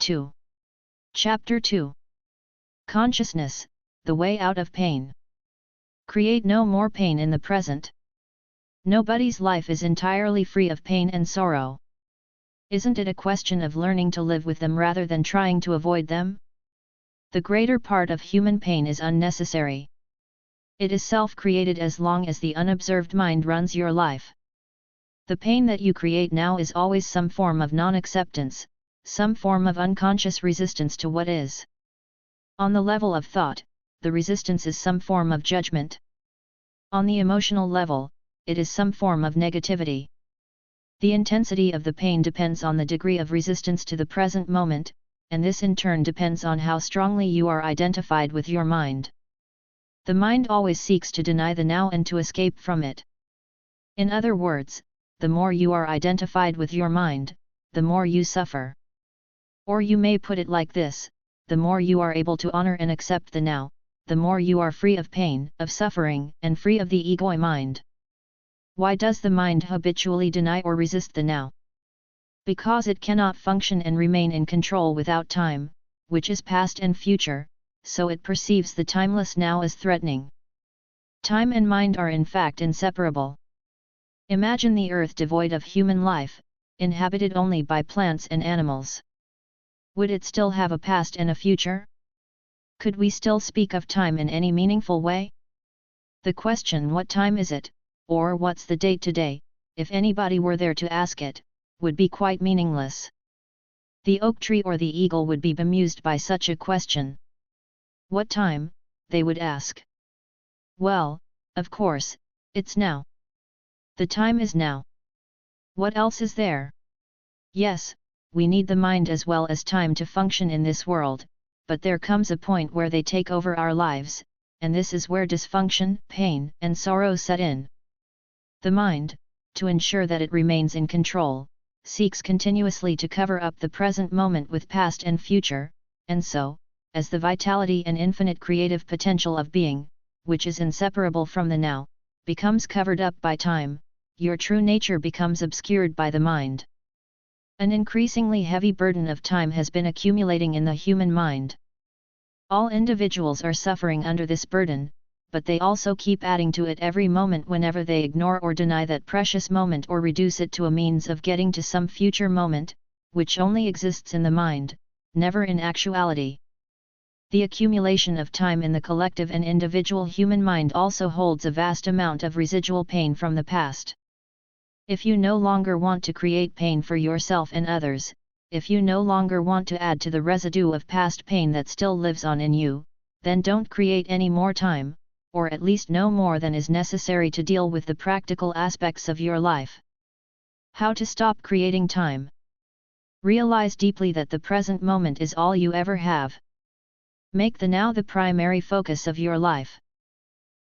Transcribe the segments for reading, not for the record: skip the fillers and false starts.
2. Chapter 2. Consciousness, the way out of pain. Create no more pain in the present. Nobody's life is entirely free of pain and sorrow. Isn't it a question of learning to live with them rather than trying to avoid them? The greater part of human pain is unnecessary. It is self-created as long as the unobserved mind runs your life. The pain that you create now is always some form of non-acceptance, some form of unconscious resistance to what is. On the level of thought, the resistance is some form of judgment. On the emotional level, it is some form of negativity. The intensity of the pain depends on the degree of resistance to the present moment, and this in turn depends on how strongly you are identified with your mind. The mind always seeks to deny the now and to escape from it. In other words, the more you are identified with your mind, the more you suffer. Or you may put it like this: the more you are able to honor and accept the now, the more you are free of pain, of suffering, and free of the ego mind. Why does the mind habitually deny or resist the now? Because it cannot function and remain in control without time, which is past and future, so it perceives the timeless now as threatening. Time and mind are in fact inseparable. Imagine the earth devoid of human life, inhabited only by plants and animals. Would it still have a past and a future? Could we still speak of time in any meaningful way? The question "what time is it?" or "what's the date today?" if anybody were there to ask it, would be quite meaningless. The oak tree or the eagle would be bemused by such a question. "What time?" they would ask. Well, of course, it's now. The time is now. What else is there? Yes, we need the mind as well as time to function in this world, but there comes a point where they take over our lives, and this is where dysfunction, pain, and sorrow set in. The mind, to ensure that it remains in control, seeks continuously to cover up the present moment with past and future, and so, as the vitality and infinite creative potential of being, which is inseparable from the now, becomes covered up by time, your true nature becomes obscured by the mind. An increasingly heavy burden of time has been accumulating in the human mind. All individuals are suffering under this burden, but they also keep adding to it every moment whenever they ignore or deny that precious moment or reduce it to a means of getting to some future moment, which only exists in the mind, never in actuality. The accumulation of time in the collective and individual human mind also holds a vast amount of residual pain from the past. If you no longer want to create pain for yourself and others, if you no longer want to add to the residue of past pain that still lives on in you, then don't create any more time, or at least no more than is necessary to deal with the practical aspects of your life. How to stop creating time? Realize deeply that the present moment is all you ever have. Make the now the primary focus of your life.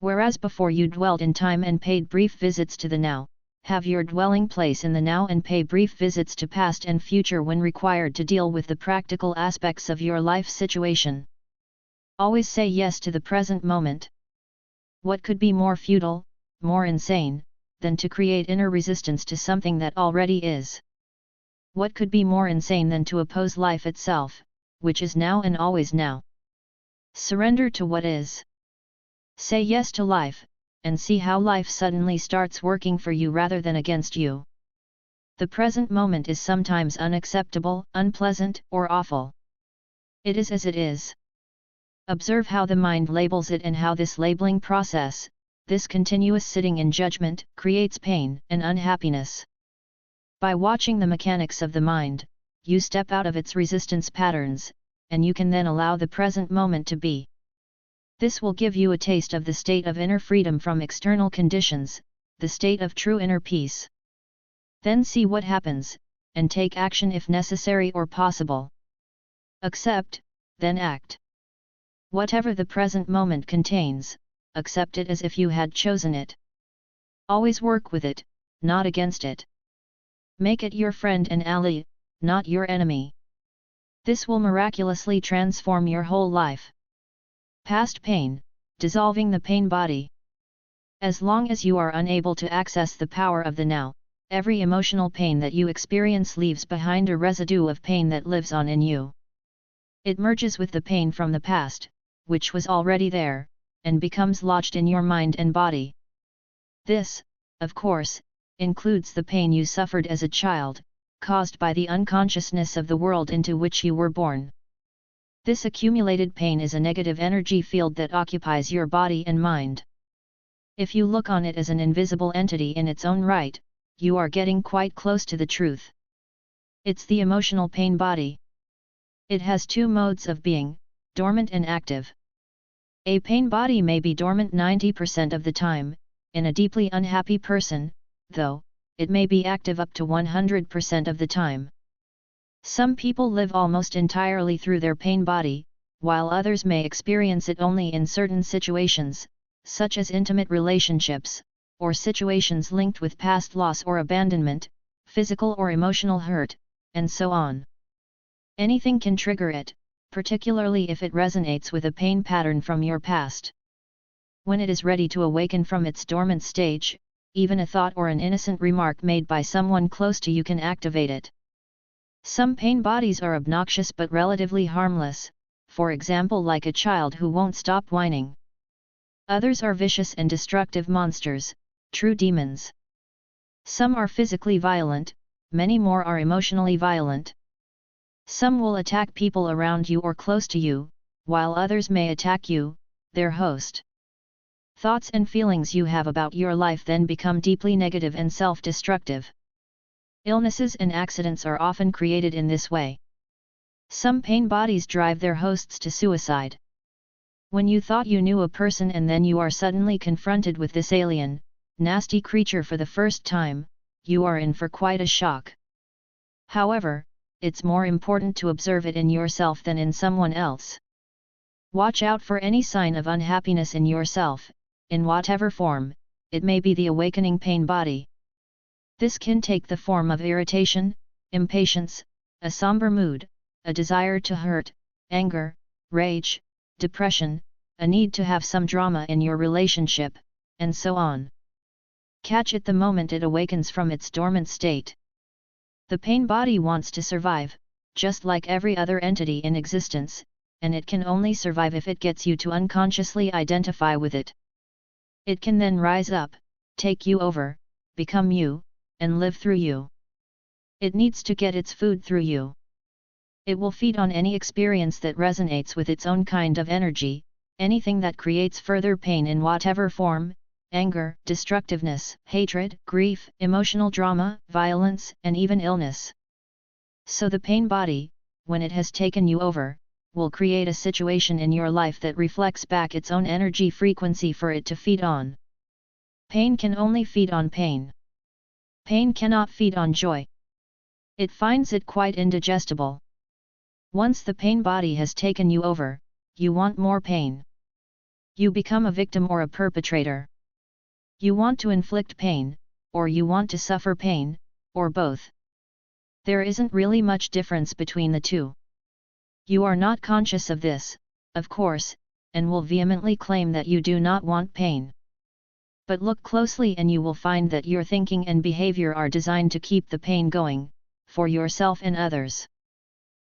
Whereas before you dwelt in time and paid brief visits to the now, have your dwelling place in the now and pay brief visits to past and future when required to deal with the practical aspects of your life situation. Always say yes to the present moment. What could be more futile, more insane, than to create inner resistance to something that already is? What could be more insane than to oppose life itself, which is now and always now? Surrender to what is. Say yes to life, and see how life suddenly starts working for you rather than against you. The present moment is sometimes unacceptable, unpleasant, or awful. It is as it is. Observe how the mind labels it and how this labeling process, this continuous sitting in judgment, creates pain and unhappiness. By watching the mechanics of the mind, you step out of its resistance patterns, and you can then allow the present moment to be. This will give you a taste of the state of inner freedom from external conditions, the state of true inner peace. Then see what happens, and take action if necessary or possible. Accept, then act. Whatever the present moment contains, accept it as if you had chosen it. Always work with it, not against it. Make it your friend and ally, not your enemy. This will miraculously transform your whole life. Past pain, dissolving the pain body. As long as you are unable to access the power of the now, every emotional pain that you experience leaves behind a residue of pain that lives on in you. It merges with the pain from the past, which was already there, and becomes lodged in your mind and body. This, of course, includes the pain you suffered as a child, caused by the unconsciousness of the world into which you were born. This accumulated pain is a negative energy field that occupies your body and mind. If you look on it as an invisible entity in its own right, you are getting quite close to the truth. It's the emotional pain body. It has two modes of being, dormant and active. A pain body may be dormant 90% of the time. In a deeply unhappy person, though, it may be active up to 100% of the time. Some people live almost entirely through their pain body, while others may experience it only in certain situations, such as intimate relationships, or situations linked with past loss or abandonment, physical or emotional hurt, and so on. Anything can trigger it, particularly if it resonates with a pain pattern from your past. When it is ready to awaken from its dormant stage, even a thought or an innocent remark made by someone close to you can activate it. Some pain bodies are obnoxious but relatively harmless, for example like a child who won't stop whining. Others are vicious and destructive monsters, true demons. Some are physically violent, many more are emotionally violent. Some will attack people around you or close to you, while others may attack you, their host. Thoughts and feelings you have about your life then become deeply negative and self-destructive. Illnesses and accidents are often created in this way. Some pain bodies drive their hosts to suicide. When you thought you knew a person and then you are suddenly confronted with this alien, nasty creature for the first time, you are in for quite a shock. However, it's more important to observe it in yourself than in someone else. Watch out for any sign of unhappiness in yourself, in whatever form, it may be the awakening pain body. This can take the form of irritation, impatience, a somber mood, a desire to hurt, anger, rage, depression, a need to have some drama in your relationship, and so on. Catch it the moment it awakens from its dormant state. The pain body wants to survive, just like every other entity in existence, and it can only survive if it gets you to unconsciously identify with it. It can then rise up, take you over, become you, and live through you. It needs to get its food through you. It will feed on any experience that resonates with its own kind of energy, anything that creates further pain in whatever form, anger, destructiveness, hatred, grief, emotional drama, violence, and even illness. So the pain body, when it has taken you over, will create a situation in your life that reflects back its own energy frequency for it to feed on. Pain can only feed on pain. Pain cannot feed on joy. It finds it quite indigestible. Once the pain body has taken you over, you want more pain. You become a victim or a perpetrator. You want to inflict pain, or you want to suffer pain, or both. There isn't really much difference between the two. You are not conscious of this, of course, and will vehemently claim that you do not want pain. But look closely and you will find that your thinking and behavior are designed to keep the pain going, for yourself and others.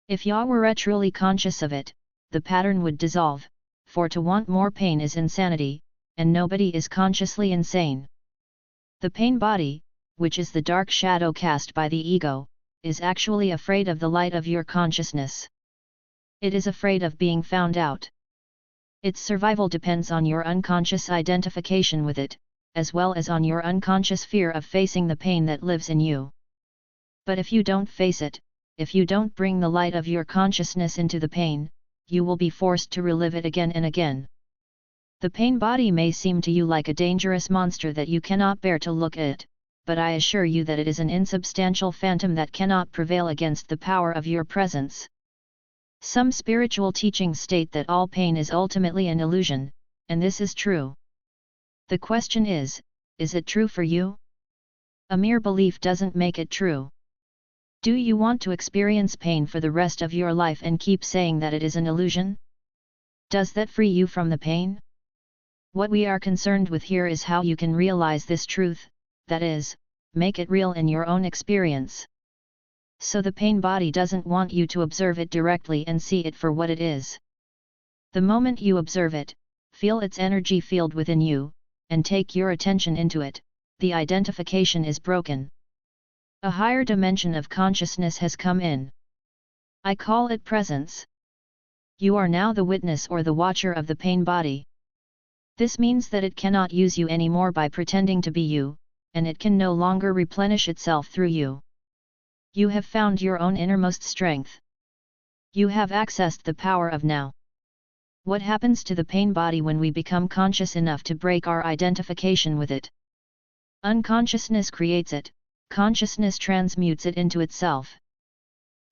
If you were truly conscious of it, the pattern would dissolve, for to want more pain is insanity, and nobody is consciously insane. The pain body, which is the dark shadow cast by the ego, is actually afraid of the light of your consciousness. It is afraid of being found out. Its survival depends on your unconscious identification with it, as well as on your unconscious fear of facing the pain that lives in you. But if you don't face it, if you don't bring the light of your consciousness into the pain, you will be forced to relive it again and again. The pain body may seem to you like a dangerous monster that you cannot bear to look at, but I assure you that it is an insubstantial phantom that cannot prevail against the power of your presence. Some spiritual teachings state that all pain is ultimately an illusion, and this is true. The question is it true for you? A mere belief doesn't make it true. Do you want to experience pain for the rest of your life and keep saying that it is an illusion? Does that free you from the pain? What we are concerned with here is how you can realize this truth, that is, make it real in your own experience. So the pain body doesn't want you to observe it directly and see it for what it is. The moment you observe it, feel its energy field within you, and take your attention into it, the identification is broken. A higher dimension of consciousness has come in. I call it presence. You are now the witness or the watcher of the pain body. This means that it cannot use you anymore by pretending to be you, and it can no longer replenish itself through you. You have found your own innermost strength. You have accessed the power of now. What happens to the pain body when we become conscious enough to break our identification with it? Unconsciousness creates it, consciousness transmutes it into itself.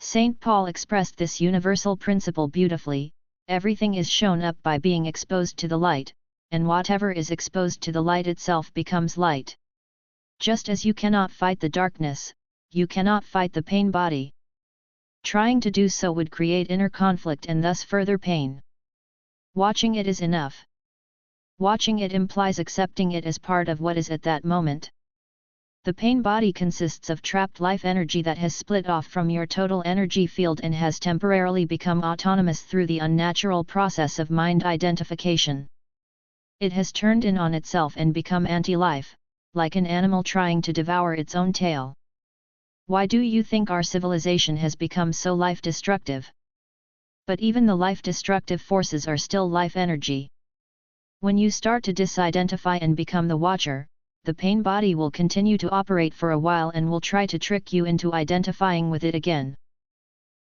Saint Paul expressed this universal principle beautifully: everything is shown up by being exposed to the light, and whatever is exposed to the light itself becomes light. Just as you cannot fight the darkness, you cannot fight the pain body. Trying to do so would create inner conflict and thus further pain. Watching it is enough. Watching it implies accepting it as part of what is at that moment. The pain body consists of trapped life energy that has split off from your total energy field and has temporarily become autonomous through the unnatural process of mind identification. It has turned in on itself and become anti-life, like an animal trying to devour its own tail. Why do you think our civilization has become so life-destructive? But even the life-destructive forces are still life energy. When you start to disidentify and become the watcher, the pain body will continue to operate for a while and will try to trick you into identifying with it again.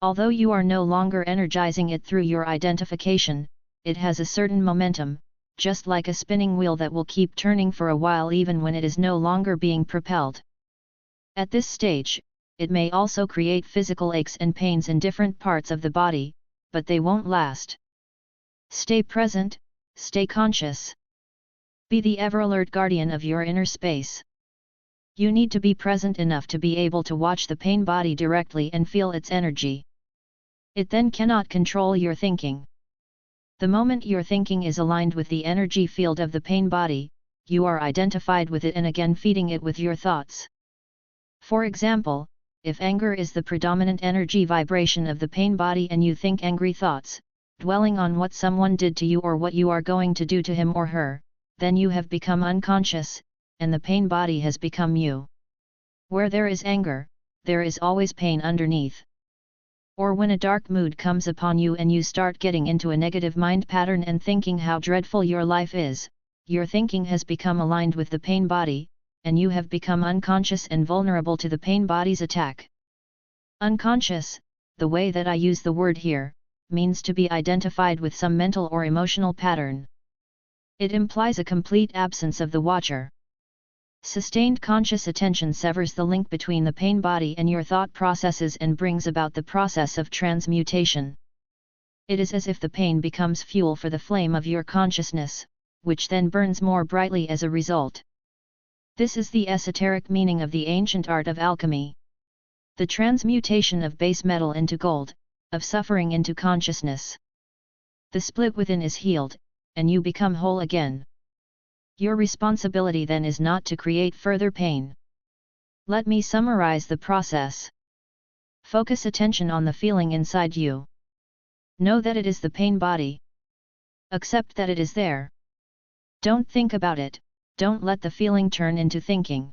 Although you are no longer energizing it through your identification, it has a certain momentum, just like a spinning wheel that will keep turning for a while even when it is no longer being propelled. At this stage, it may also create physical aches and pains in different parts of the body, but they won't last. Stay present, stay conscious. Be the ever-alert guardian of your inner space. You need to be present enough to be able to watch the pain body directly and feel its energy. It then cannot control your thinking. The moment your thinking is aligned with the energy field of the pain body, you are identified with it and again feeding it with your thoughts. For example, if anger is the predominant energy vibration of the pain body and you think angry thoughts, dwelling on what someone did to you or what you are going to do to him or her, then you have become unconscious, and the pain body has become you. Where there is anger, there is always pain underneath. Or when a dark mood comes upon you and you start getting into a negative mind pattern and thinking how dreadful your life is, your thinking has become aligned with the pain body, and you have become unconscious and vulnerable to the pain body's attack. Unconscious, the way that I use the word here, means to be identified with some mental or emotional pattern. It implies a complete absence of the watcher. Sustained conscious attention severs the link between the pain body and your thought processes and brings about the process of transmutation. It is as if the pain becomes fuel for the flame of your consciousness, which then burns more brightly as a result. This is the esoteric meaning of the ancient art of alchemy. The transmutation of base metal into gold, of suffering into consciousness. The split within is healed, and you become whole again. Your responsibility then is not to create further pain. Let me summarize the process. Focus attention on the feeling inside you. Know that it is the pain body. Accept that it is there. Don't think about it, don't let the feeling turn into thinking.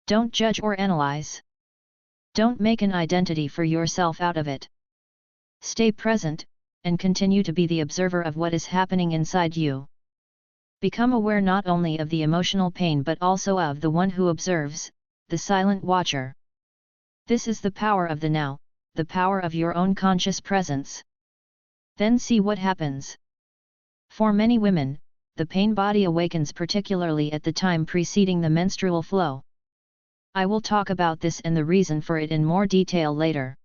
Don't judge or analyze. Don't make an identity for yourself out of it. Stay present, and continue to be the observer of what is happening inside you. Become aware not only of the emotional pain but also of the one who observes, the silent watcher. This is the power of the now, the power of your own conscious presence. Then see what happens. For many women, the pain body awakens particularly at the time preceding the menstrual flow. I will talk about this and the reason for it in more detail later.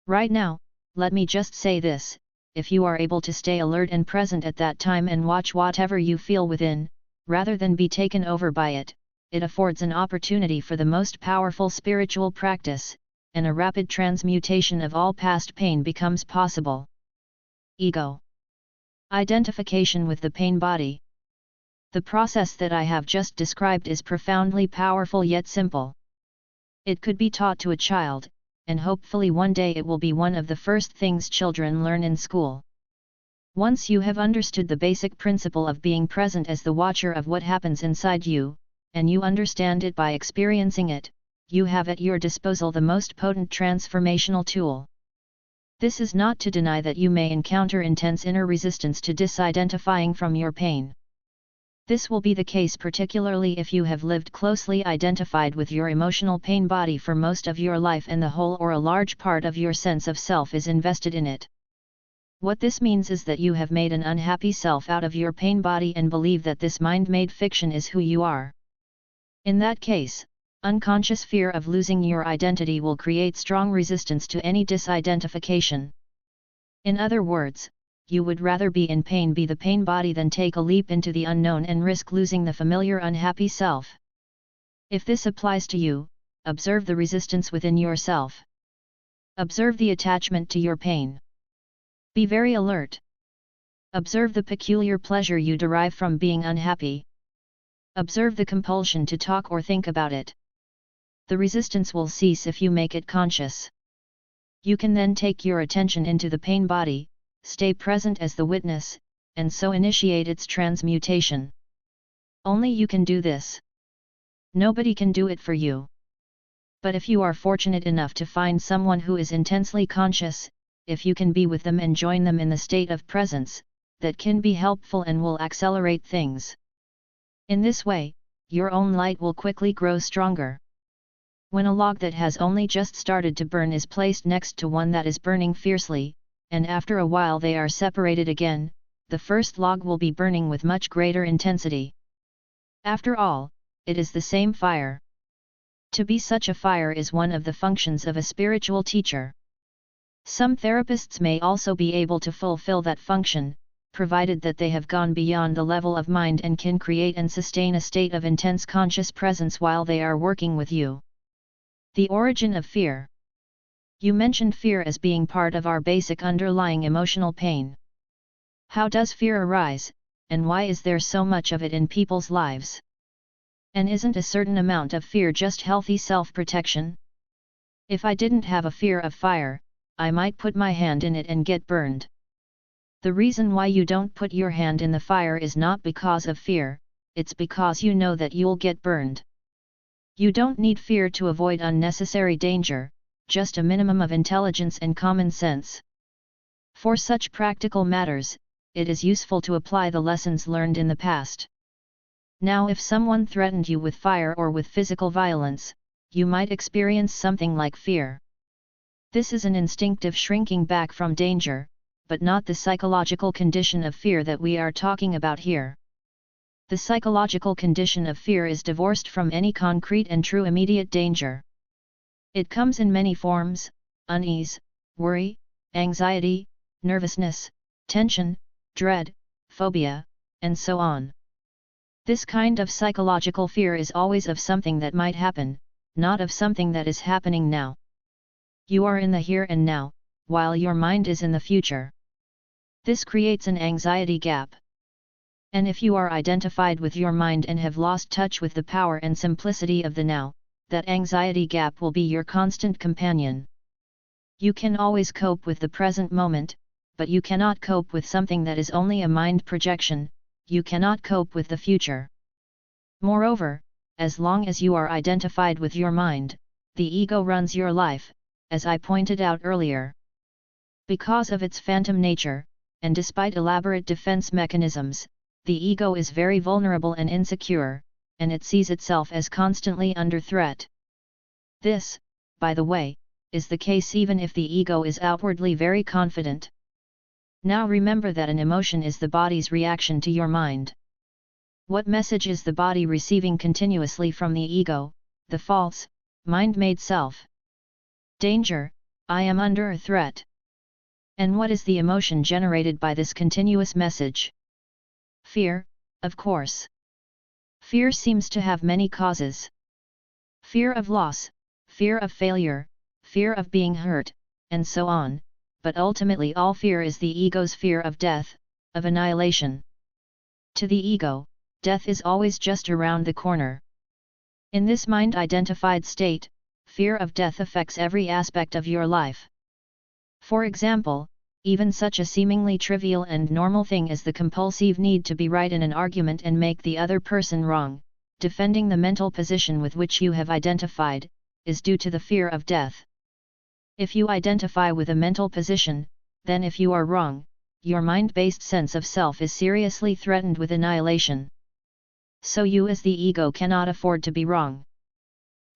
Right now, let me just say this: if you are able to stay alert and present at that time and watch whatever you feel within, rather than be taken over by it, it affords an opportunity for the most powerful spiritual practice, and a rapid transmutation of all past pain becomes possible. Ego. Identification with the pain body. The process that I have just described is profoundly powerful yet simple. It could be taught to a child, and hopefully one day it will be one of the first things children learn in school. Once you have understood the basic principle of being present as the watcher of what happens inside you, and you understand it by experiencing it, you have at your disposal the most potent transformational tool. This is not to deny that you may encounter intense inner resistance to disidentifying from your pain. This will be the case particularly if you have lived closely identified with your emotional pain body for most of your life and the whole or a large part of your sense of self is invested in it. What this means is that you have made an unhappy self out of your pain body and believe that this mind-made fiction is who you are. In that case, unconscious fear of losing your identity will create strong resistance to any disidentification. In other words, you would rather be in pain, be the pain body, than take a leap into the unknown and risk losing the familiar unhappy self. If this applies to you, observe the resistance within yourself. Observe the attachment to your pain. Be very alert. Observe the peculiar pleasure you derive from being unhappy. Observe the compulsion to talk or think about it. The resistance will cease if you make it conscious. You can then take your attention into the pain body, stay present as the witness, and so initiate its transmutation. Only you can do this. Nobody can do it for you. But if you are fortunate enough to find someone who is intensely conscious, if you can be with them and join them in the state of presence, that can be helpful and will accelerate things. In this way, your own light will quickly grow stronger. When a log that has only just started to burn is placed next to one that is burning fiercely, and after a while they are separated again, the first log will be burning with much greater intensity. After all, it is the same fire. To be such a fire is one of the functions of a spiritual teacher. Some therapists may also be able to fulfill that function, provided that they have gone beyond the level of mind and can create and sustain a state of intense conscious presence while they are working with you. The origin of fear. You mentioned fear as being part of our basic underlying emotional pain. How does fear arise, and why is there so much of it in people's lives? And isn't a certain amount of fear just healthy self-protection? If I didn't have a fear of fire, I might put my hand in it and get burned. The reason why you don't put your hand in the fire is not because of fear, it's because you know that you'll get burned. You don't need fear to avoid unnecessary danger, just a minimum of intelligence and common sense. For such practical matters, it is useful to apply the lessons learned in the past. Now, if someone threatened you with fire or with physical violence, you might experience something like fear. This is an instinctive shrinking back from danger, but not the psychological condition of fear that we are talking about here. The psychological condition of fear is divorced from any concrete and true immediate danger. It comes in many forms: unease, worry, anxiety, nervousness, tension, dread, phobia, and so on. This kind of psychological fear is always of something that might happen, not of something that is happening now. You are in the here and now, while your mind is in the future. This creates an anxiety gap. And if you are identified with your mind and have lost touch with the power and simplicity of the now, that anxiety gap will be your constant companion. You can always cope with the present moment, but you cannot cope with something that is only a mind projection. You cannot cope with the future. Moreover, as long as you are identified with your mind, the ego runs your life, as I pointed out earlier. Because of its phantom nature, and despite elaborate defense mechanisms, the ego is very vulnerable and insecure, and it sees itself as constantly under threat. This, by the way, is the case even if the ego is outwardly very confident. Now remember that an emotion is the body's reaction to your mind. What message is the body receiving continuously from the ego, the false, mind-made self? Danger, I am under a threat. And what is the emotion generated by this continuous message? Fear, of course. Fear seems to have many causes. Fear of loss, fear of failure, fear of being hurt, and so on, but ultimately all fear is the ego's fear of death, of annihilation. To the ego, death is always just around the corner. In this mind-identified state, fear of death affects every aspect of your life. For example, even such a seemingly trivial and normal thing as the compulsive need to be right in an argument and make the other person wrong, defending the mental position with which you have identified, is due to the fear of death. If you identify with a mental position, then if you are wrong, your mind-based sense of self is seriously threatened with annihilation. So you as the ego cannot afford to be wrong.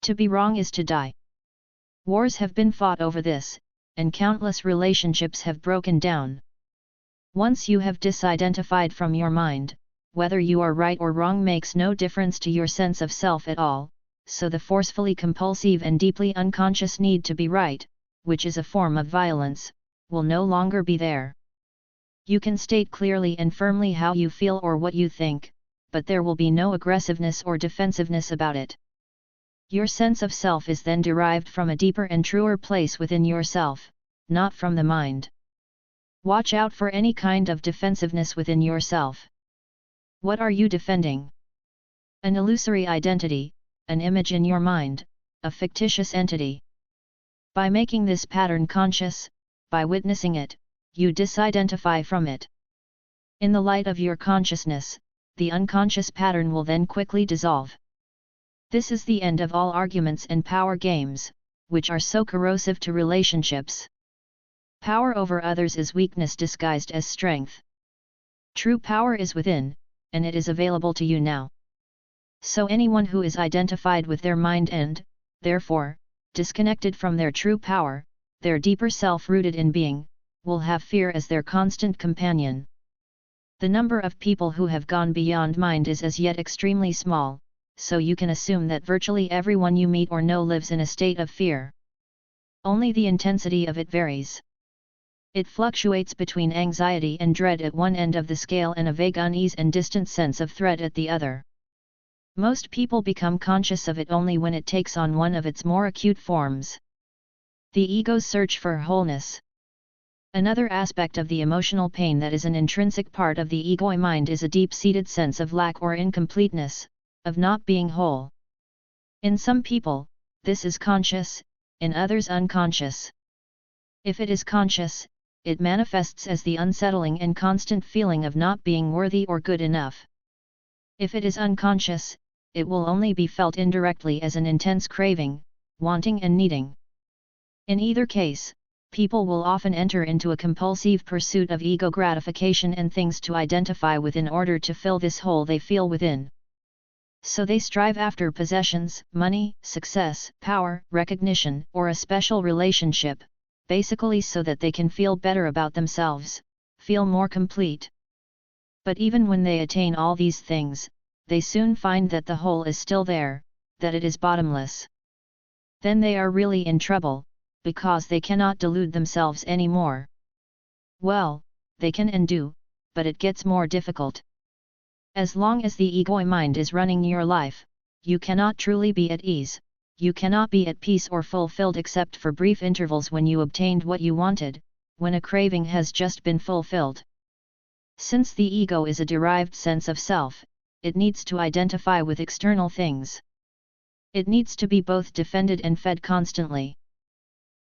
To be wrong is to die. Wars have been fought over this, and countless relationships have broken down. Once you have disidentified from your mind, whether you are right or wrong makes no difference to your sense of self at all, so the forcefully compulsive and deeply unconscious need to be right, which is a form of violence, will no longer be there. You can state clearly and firmly how you feel or what you think, but there will be no aggressiveness or defensiveness about it. Your sense of self is then derived from a deeper and truer place within yourself, not from the mind. Watch out for any kind of defensiveness within yourself. What are you defending? An illusory identity, an image in your mind, a fictitious entity. By making this pattern conscious, by witnessing it, you disidentify from it. In the light of your consciousness, the unconscious pattern will then quickly dissolve. This is the end of all arguments and power games, which are so corrosive to relationships. Power over others is weakness disguised as strength. True power is within, and it is available to you now. So anyone who is identified with their mind and, therefore, disconnected from their true power, their deeper self rooted in being, will have fear as their constant companion. The number of people who have gone beyond mind is as yet extremely small, so you can assume that virtually everyone you meet or know lives in a state of fear. Only the intensity of it varies. It fluctuates between anxiety and dread at one end of the scale and a vague unease and distant sense of threat at the other. Most people become conscious of it only when it takes on one of its more acute forms. The ego's search for wholeness. Another aspect of the emotional pain that is an intrinsic part of the ego mind is a deep-seated sense of lack or incompleteness, of not being whole. In some people, this is conscious, in others unconscious. If it is conscious, it manifests as the unsettling and constant feeling of not being worthy or good enough. If it is unconscious, it will only be felt indirectly as an intense craving, wanting and needing. In either case, people will often enter into a compulsive pursuit of ego gratification and things to identify with in order to fill this hole they feel within. So they strive after possessions, money, success, power, recognition, or a special relationship, basically so that they can feel better about themselves, feel more complete. But even when they attain all these things, they soon find that the hole is still there, that it is bottomless. Then they are really in trouble, because they cannot delude themselves anymore. Well, they can and do, but it gets more difficult. As long as the ego mind is running your life, you cannot truly be at ease, you cannot be at peace or fulfilled except for brief intervals when you obtained what you wanted, when a craving has just been fulfilled. Since the ego is a derived sense of self, it needs to identify with external things. It needs to be both defended and fed constantly.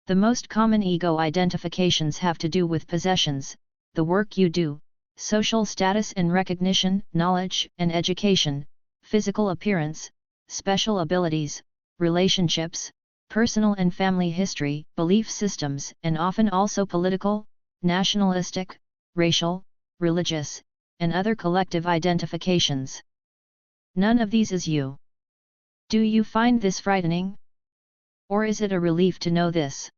The most common ego identifications have to do with possessions, the work you do, social status and recognition, knowledge and education, physical appearance, special abilities, relationships, personal and family history, belief systems, and often also political, nationalistic, racial, religious, and other collective identifications. None of these is you. Do you find this frightening? Or is it a relief to know this?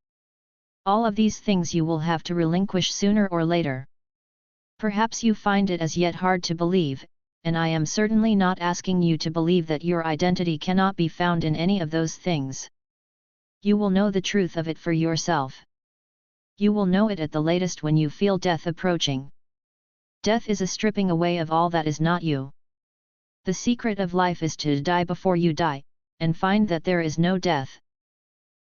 All of these things you will have to relinquish sooner or later. Perhaps you find it as yet hard to believe, and I am certainly not asking you to believe that your identity cannot be found in any of those things. You will know the truth of it for yourself. You will know it at the latest when you feel death approaching. Death is a stripping away of all that is not you. The secret of life is to die before you die, and find that there is no death.